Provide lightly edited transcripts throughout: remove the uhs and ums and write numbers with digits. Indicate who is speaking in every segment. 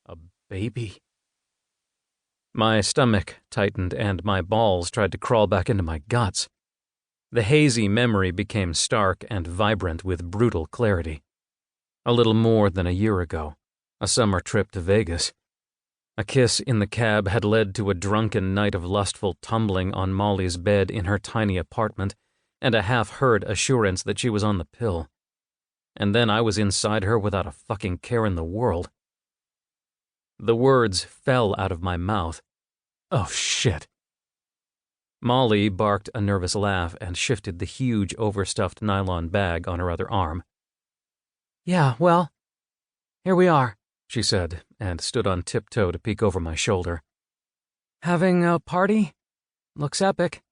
Speaker 1: A baby? My stomach tightened and my balls tried to crawl back into my guts. The hazy memory became stark and vibrant with brutal clarity. A little more than a year ago, a summer trip to Vegas. A kiss in the cab had led to a drunken night of lustful tumbling on Molly's bed in her tiny apartment and a half-heard assurance that she was on the pill. And then I was inside her without a fucking care in the world. The words fell out of my mouth. Oh, shit. Molly barked a nervous laugh and shifted the huge overstuffed nylon bag on her other arm. "Yeah, well, here we are," she said, and stood on tiptoe to peek over my shoulder. "Having a party? Looks epic.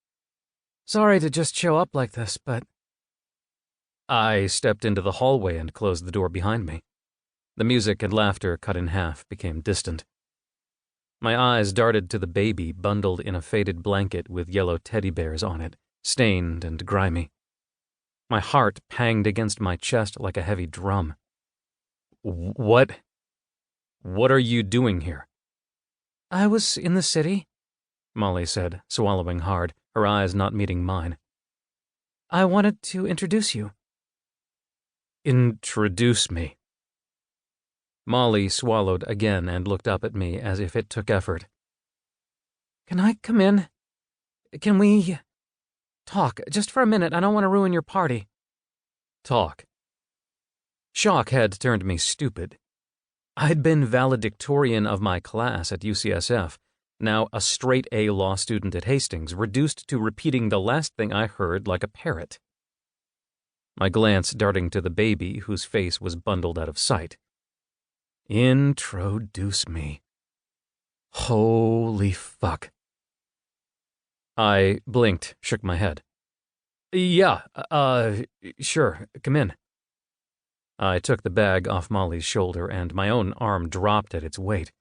Speaker 1: Sorry to just show up like this, but—" I stepped into the hallway and closed the door behind me. The music and laughter, cut in half, became distant. My eyes darted to the baby bundled in a faded blanket with yellow teddy bears on it, stained and grimy. My heart panged against my chest like a heavy drum. What are you doing here?" "I was in the city," Molly said, swallowing hard, her eyes not meeting mine. "I wanted to introduce you." "Introduce me?" Molly swallowed again and looked up at me as if it took effort. "Can I come in? Can we talk? Just for a minute. I don't want to ruin your party." Talk. Shock had turned me stupid. I'd been valedictorian of my class at UCSF, now a straight-A law student at Hastings, reduced to repeating the last thing I heard like a parrot. My glance darting to the baby, whose face was bundled out of sight. Introduce me. Holy fuck. I blinked, shook my head. "Yeah, sure, come in." I took the bag off Molly's shoulder and my own arm dropped at its weight.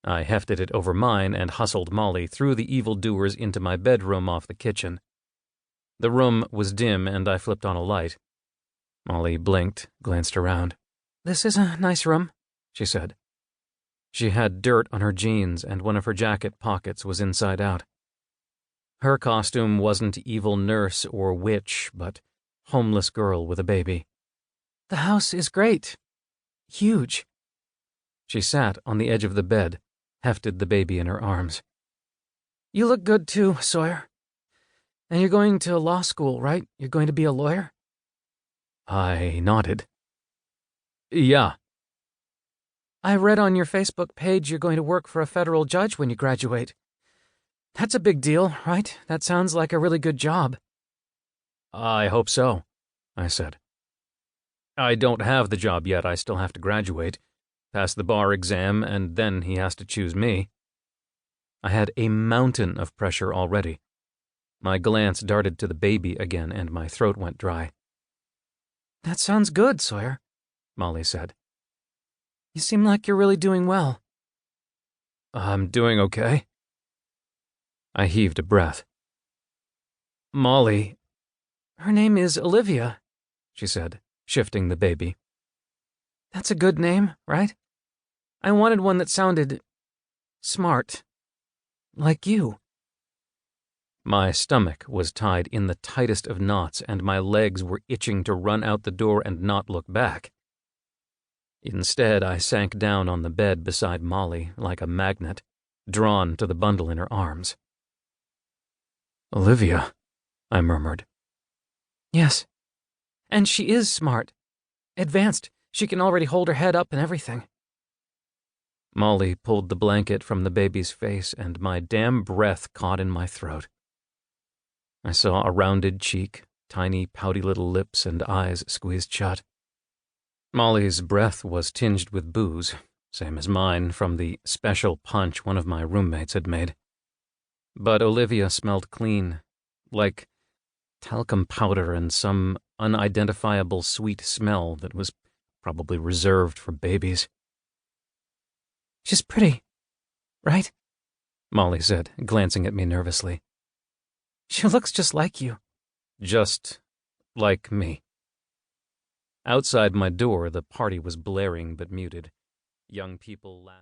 Speaker 1: I hefted it over mine and hustled Molly through the evildoers into my bedroom off the kitchen. The room was dim and I flipped on a light. Molly blinked, glanced around. "This is a nice room," she said. She had dirt on her jeans and one of her jacket pockets was inside out. Her costume wasn't evil nurse or witch, but homeless girl with a baby. "The house is great. Huge." She sat on the edge of the bed, hefted the baby in her arms. "You look good too, Sawyer. And you're going to law school, right? You're going to be a lawyer?" I nodded. "Yeah." "I read on your Facebook page you're going to work for a federal judge when you graduate. That's a big deal, right? That sounds like a really good job." "I hope so," I said. "I don't have the job yet. I still have to graduate, pass the bar exam, and then he has to choose me." I had a mountain of pressure already. My glance darted to the baby again, and my throat went dry. "That sounds good, Sawyer," Molly said. "You seem like you're really doing well." "I'm doing okay." I heaved a breath. "Molly—" "Her name is Olivia," she said, shifting the baby. "That's a good name, right? I wanted one that sounded smart. Like you." My stomach was tied in the tightest of knots, and my legs were itching to run out the door and not look back. Instead, I sank down on the bed beside Molly like a magnet, drawn to the bundle in her arms. "Olivia," I murmured. "Yes. And she is smart. Advanced. She can already hold her head up and everything." Molly pulled the blanket from the baby's face, and my damn breath caught in my throat. I saw a rounded cheek, tiny, pouty little lips, and eyes squeezed shut. Molly's breath was tinged with booze, same as mine from the special punch one of my roommates had made. But Olivia smelled clean, like talcum powder and some unidentifiable sweet smell that was probably reserved for babies. "She's pretty, right?" Molly said, glancing at me nervously. "She looks just like you." Just like me. Outside my door, the party was blaring but muted. Young people laughed.